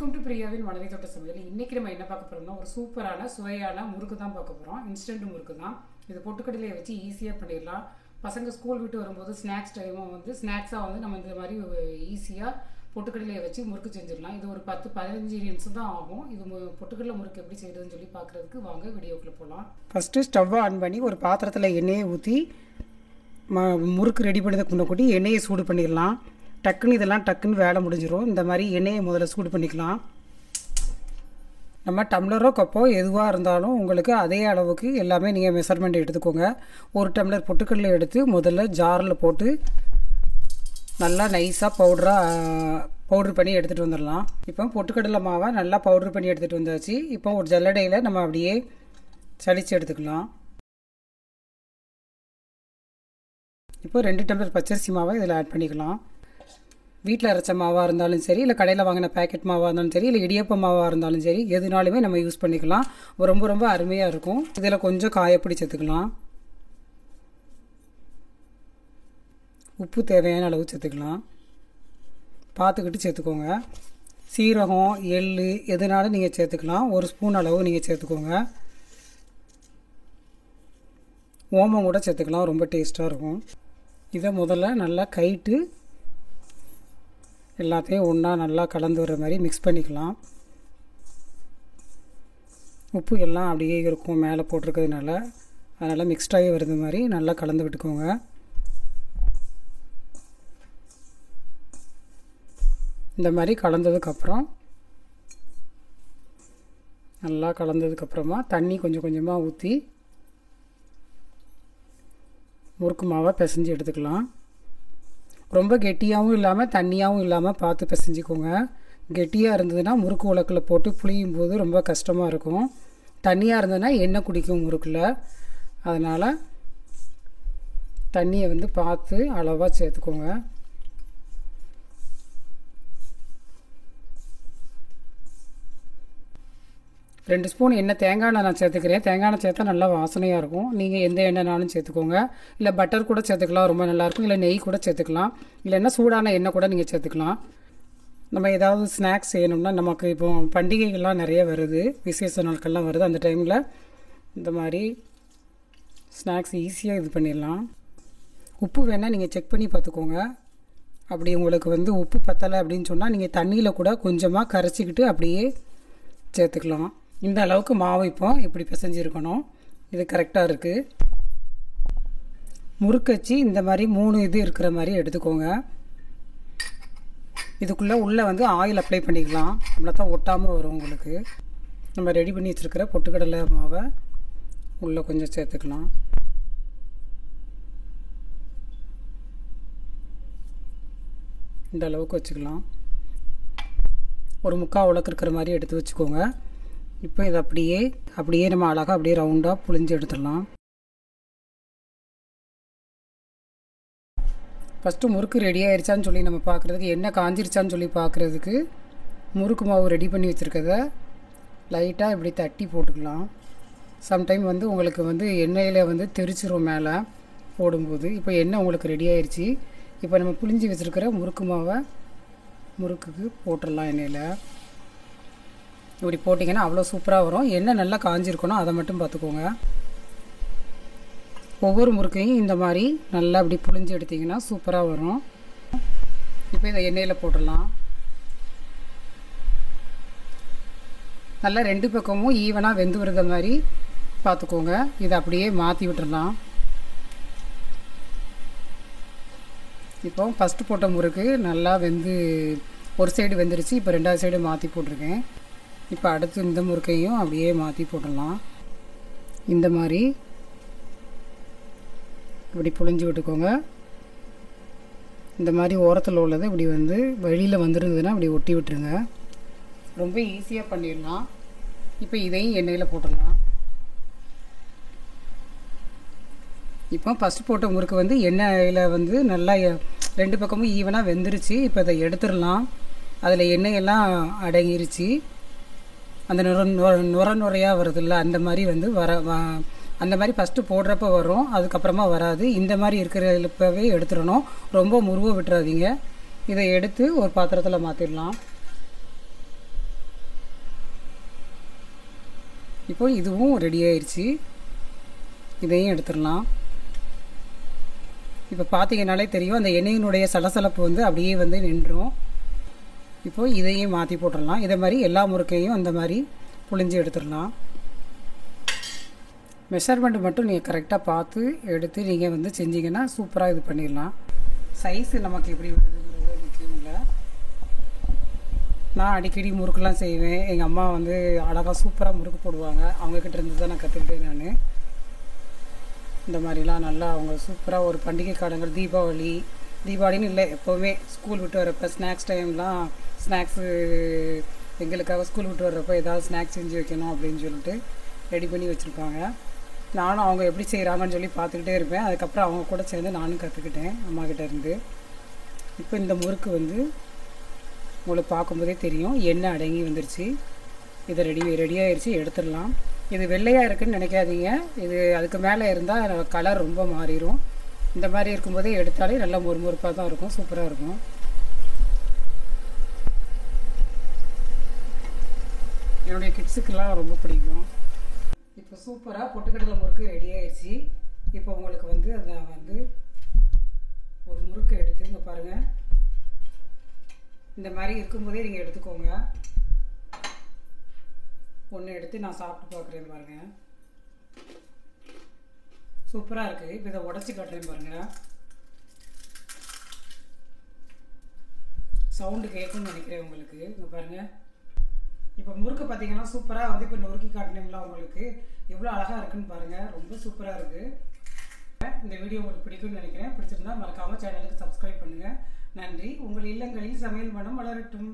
Welcome to பிரியாவின் மனதை தொட்ட சமையல். இன்னைக்கு நம்ம என்ன பார்க்க போறோம்னா ஒரு சூப்பரான சுவையான முறுக்கு தான் பார்க்க போறோம். இன்ஸ்டன்ட் முறுக்கு தான். இது பொட்டுக்கடலையை வச்சு ஈஸியாக பண்ணிடலாம். பசங்க ஸ்கூல் விட்டு வரும்போது ஸ்நாக்ஸ் டைமும் ஸ்நாக்ஸாக நம்ம இந்த மாதிரி ஈஸியாக பொட்டுக்கடலையை வச்சு முறுக்கு செஞ்சிடலாம். இது ஒரு 10-15 நிமிஷம் தான் ஆகும். இது பொட்டுக்கடலை முறுக்கு எப்படி செய்யறதுன்னு சொல்லி பார்க்குறதுக்கு வாங்க வீடியோக்குள்ளே போகலாம். ஃபஸ்ட்டு ஸ்டவ்வை ஆன் பண்ணி ஒரு பாத்திரத்தில் எண்ணெயை ஊற்றி முறுக்கு ரெடி பண்ணதுக்கு முன்னாடி எண்ணெயை சூடு பண்ணிடலாம். டக்குன்னு இதெல்லாம் டக்குன்னு வேலை முடிஞ்சிடும். இந்த மாதிரி எண்ணெயை முதல்ல சூடு பண்ணிக்கலாம். நம்ம டம்ளரோ கப்போ எதுவாக இருந்தாலும் உங்களுக்கு அதே அளவுக்கு எல்லாமே நீங்கள் மெஷர்மெண்ட் எடுத்துக்கோங்க. ஒரு டம்ளர் பொட்டுக்கடலை எடுத்து முதல்ல ஜாரில் போட்டு நல்லா நைஸாக பவுட்ரு பண்ணி எடுத்துகிட்டு வந்துடலாம். இப்போ பொட்டுக்கடலை மாவை நல்லா பவுட்ரு பண்ணி எடுத்துகிட்டு வந்தாச்சு. இப்போ ஒரு ஜல்லடையில் நம்ம அப்படியே சலித்து எடுத்துக்கலாம். இப்போ 2 டம்ளர் பச்சரிசி மாவை இதில் ஆட் பண்ணிக்கலாம். வீட்டில் அரைச்ச மாவாக இருந்தாலும் சரி, இல்லை கடையில் வாங்கின பேக்கெட் மாவாக இருந்தாலும் சரி, இல்லை இடியப்ப மாவாக இருந்தாலும் சரி, எதுனாலுமே நம்ம யூஸ் பண்ணிக்கலாம். ரொம்ப ரொம்ப அருமையாக இருக்கும். இதில் கொஞ்சம் காயப்பொடி சேர்த்துக்கலாம். உப்பு தேவையான அளவு சேர்த்துக்கலாம். பார்த்துக்கிட்டு சேர்த்துக்கோங்க. சீரகம், எள் எதுனாலும் நீங்கள் சேர்த்துக்கலாம். 1 ஸ்பூன் அளவு நீங்கள் சேர்த்துக்கோங்க. ஓமம் கூட சேர்த்துக்கலாம், ரொம்ப டேஸ்ட்டாக இருக்கும். இதை முதல்ல நல்லா கைட்டு எல்லாத்தையும் ஒன்றா நல்லா கலந்து வர மாதிரி மிக்ஸ் பண்ணிக்கலாம். உப்பு எல்லாம் அப்படியே இருக்கும் மேலே போட்டிருக்கிறதுனால, அதனால் மிக்ஸ்டாகி வருது மாதிரி நல்லா கலந்து விட்டுக்கோங்க. இந்த மாதிரி கலந்ததுக்கப்புறம் நல்லா கலந்ததுக்கப்புறமா தண்ணி கொஞ்சம் கொஞ்சமாக ஊற்றி முறுக்கு மாவை பிசைஞ்சு எடுத்துக்கலாம். ரொம்ப கெட்டியாகவும் இல்லாமல் தண்ணியாகவும் இல்லாமல் பார்த்து பிசைஞ்சிக்கோங்க. கெட்டியாக இருந்ததுன்னா முறுக்கு உலக்கில் போட்டு புளியும் போது ரொம்ப கஷ்டமாக இருக்கும். தண்ணியாக இருந்ததுன்னா எண்ணெய் குடிக்கும் முறுக்கில். அதனால் தண்ணியை பார்த்து அளவாக சேர்த்துக்கோங்க. ரெண்டு ஸ்பூன் எண்ணெய் தேங்காய் எண்ணெய் நான் சேர்த்துக்கிறேன். தேங்காய் எண்ணெய் சேர்த்தா நல்லா வாசனையாக இருக்கும். நீங்கள் எந்த எண்ணெய்னாலும் சேர்த்துக்கோங்க. இல்லை பட்டர் கூட சேர்த்துக்கலாம், ரொம்ப நல்லாயிருக்கும். இல்லை நெய் கூட சேர்த்துக்கலாம். இல்லைன்னா சூடான எண்ணெய் கூட நீங்கள் சேர்த்துக்கலாம். நம்ம ஏதாவது ஸ்நாக்ஸ் செய்யணும்னா, நமக்கு இப்போ பண்டிகைகள்லாம் நிறைய வருது, விசேஷ நாட்கள்லாம் வருது. அந்த டைமில் இந்த மாதிரி ஸ்நாக்ஸ் ஈஸியாக இது பண்ணிடலாம். உப்பு வேணால் நீங்கள் செக் பண்ணி பார்த்துக்கோங்க. அப்படி உங்களுக்கு உப்பு பத்தலை அப்படின்னு சொன்னால் நீங்கள் தண்ணியில் கூட கொஞ்சமாக கரைச்சிக்கிட்டு அப்படியே சேர்த்துக்கலாம். இந்த அளவுக்கு மாவு இப்போ இப்படி பிசைஞ்சிருக்கணும். இது கரெக்டாக இருக்குது. முறுக்கச்சு இந்த மாதிரி 3 இது இருக்கிற மாதிரி எடுத்துக்கோங்க. இதுக்குள்ளே உள்ளே ஆயில் அப்ளை பண்ணிக்கலாம். நம்மள தான் ஒட்டாமல் வரும் உங்களுக்கு. நம்ம ரெடி பண்ணி வச்சுருக்கிற பொட்டுக்கடலை மாவை உள்ளே கொஞ்சம் சேர்த்துக்கலாம். இந்த அளவுக்கு வச்சுக்கலாம். ஒரு 3/4 உலக்கு இருக்கிற மாதிரி எடுத்து வச்சுக்கோங்க. இப்போ இதை அப்படியே நம்ம அழகாக அப்படியே ரவுண்டாக புழிஞ்சு எடுத்துடலாம். ஃபஸ்ட்டு முறுக்கு ரெடி ஆயிடுச்சான்னு சொல்லி நம்ம பார்க்குறதுக்கு, எண்ணெய் காஞ்சிருச்சான்னு சொல்லி பார்க்குறதுக்கு முறுக்கு மாவு ரெடி பண்ணி வச்சுருக்கத லைட்டாக இப்படி தட்டி போட்டுக்கலாம். சம்டைம் உங்களுக்கு எண்ணெயில் தெரிச்சிரும் மேலே போடும்போது. இப்போ எண்ணெய் உங்களுக்கு ரெடி ஆயிடுச்சு. இப்போ நம்ம புழிஞ்சு வச்சுருக்கிற முறுக்கு மாவை முறுக்குக்கு போட்டுடலாம். எண்ணெயில் இப்படி போட்டிங்கன்னா அவ்வளோ சூப்பராக வரும். எண்ணெய் நல்லா காஞ்சிருக்கணும், அதை மட்டும் பார்த்துக்கோங்க. ஒவ்வொரு முறுக்கையும் இந்த மாதிரி நல்லா இப்படி புழிஞ்சு எடுத்திங்கன்னா சூப்பராக வரும். இப்போ இதை எண்ணெயில் போட்டுடலாம். நல்லா 2 பக்கமும் ஈவனாக வெந்து வருத மாதிரி பார்த்துக்கோங்க. இதை அப்படியே மாற்றி விட்டுடலாம். இப்போ ஃபஸ்ட்டு போட்ட முறுக்கு நல்லா ஒரு சைடு வெந்துருச்சு. இப்போ 2வது சைடு மாற்றி போட்டிருக்கேன். இப்போ அடுத்து இந்த முறுக்கையும் அப்படியே மாற்றி போட்டுடலாம். இந்த மாதிரி இப்படி புழிஞ்சு விட்டுக்கோங்க. இந்த மாதிரி ஓரத்தில் உள்ளதை இப்படி வெளியில் வந்துருந்ததுன்னா அப்படி ஒட்டி விட்டுருங்க. ரொம்ப ஈஸியாக பண்ணிடலாம். இப்போ இதையும் எண்ணெயில் போட்டுடலாம். இப்போ ஃபஸ்ட்டு போட்ட முறுக்கு எண்ணெயில் நல்லா 2 பக்கமும் ஈவனாக வெந்துருச்சு. இப்போ இதை எடுத்துடலாம். அதில் எண்ணெயெல்லாம் அடங்கிருச்சு. அந்த நுரையாக வருதுல்ல, அந்த மாதிரி அந்த மாதிரி ஃபஸ்ட்டு போடுறப்ப வரும், அதுக்கப்புறமா வராது. இந்த மாதிரி இருக்கிறப்பவே எடுத்துடணும். ரொம்ப முருவ விட்டுறாதீங்க. இதை எடுத்து ஒரு பாத்திரத்தில் மாற்றிடலாம். இப்போ இதுவும் ரெடி ஆயிடுச்சு. இதையும் எடுத்துடலாம். இப்போ பார்த்தீங்கன்னாலே தெரியும் அந்த எண்ணெயினுடைய சலசலப்பு வந்து அப்படியே வந்து நின்றும். இப்போது இதையும் மாற்றி போட்டுடலாம். இதே மாதிரி எல்லா முறுக்கையும் அந்த மாதிரி புழிஞ்சு எடுத்துடலாம். மெஷர்மெண்ட் மட்டும் நீங்கள் கரெக்டாக பார்த்து எடுத்து நீங்கள் வந்து செஞ்சிங்கன்னா சூப்பராக இது பண்ணிடலாம். சைஸு நமக்கு எப்படி வருதுங்கிறது முக்கியம் இல்லை. நான் அடிக்கடி முறுக்கெலாம் செய்வேன். எங்கள் அம்மா வந்து அழகாக சூப்பராக முறுக்கு போடுவாங்க. அவங்கக்கிட்ட இருந்து தான் நான் கற்றுக்கிட்டேன். நான் இந்த மாதிரிலாம் நல்லா அவங்க சூப்பராக ஒரு பண்டிகை காலங்கள் தீபாவளின்னு இல்லை, எப்போவுமே ஸ்கூல் விட்டு வரப்போ ஸ்நாக்ஸ் டைம்லாம் ஸ்நாக்ஸு எங்களுக்காக ஸ்கூல் விட்டு வர்றப்போ ஏதாவது ஸ்நாக்ஸ் செஞ்சு வைக்கணும் அப்படின்னு சொல்லிட்டு ரெடி பண்ணி வச்சுருப்பாங்க. நானும் அவங்க எப்படி செய்கிறாங்கன்னு சொல்லி பார்த்துக்கிட்டே இருப்பேன். அதுக்கப்புறம் அவங்க கூட சேர்ந்து நானும் கற்றுக்கிட்டேன் அம்மாக்கிட்ட இருந்து. இப்போ இந்த முறுக்கு வந்து உங்களுக்கு பார்க்கும்போதே தெரியும் எண்ணெய் அடங்கி வந்துருச்சு. இதை ரெடியாகிடுச்சு, எடுத்துடலாம். இது வெள்ளையாக இருக்குதுன்னு நினைக்காதீங்க. இது அதுக்கு மேலே இருந்தால் கலர் ரொம்ப மாறிடும். இந்த மாதிரி இருக்கும்போதே எடுத்தாலே நல்லா மொறுமொறுப்பாக தான் இருக்கும், சூப்பராக இருக்கும். என்னுடைய கிட்ஸுக்கெல்லாம் ரொம்ப பிடிக்கும். இப்போ சூப்பராக பொட்டுக்கடலை முறுக்கு ரெடி ஆயிடுச்சு. இப்போ உங்களுக்கு வந்து அதை வந்து ஒரு முறுக்கு எடுத்து இங்கே பாருங்கள், இந்த மாதிரி இருக்கும்போதே நீங்கள் எடுத்துக்கோங்க. ஒன்று எடுத்து நான் சாப்பிட்டு பார்க்குறேன் பாருங்கள், சூப்பராக இருக்குது. இப்போ இதை உடச்சி காட்டுறேன் பாருங்கள். சவுண்டு கேட்கும்னு நினைக்கிறேன் உங்களுக்கு. இங்கே பாருங்கள், இப்போ முறுக்கு பார்த்தீங்கன்னா சூப்பராக வந்து இப்போ நொறுக்கி காட்டினீங்களா உங்களுக்கு எவ்வளோ அழகாக இருக்குன்னு பாருங்கள். ரொம்ப சூப்பராக இருக்குது. இந்த வீடியோ உங்களுக்கு பிடிக்கும்னு நினைக்கிறேன். பிடிச்சிருந்தா மறக்காமல் சேனலுக்கு சப்ஸ்கிரைப் பண்ணுங்கள். நன்றி. உங்கள் இல்லங்களில் சமையல் மனம் வளரட்டும்.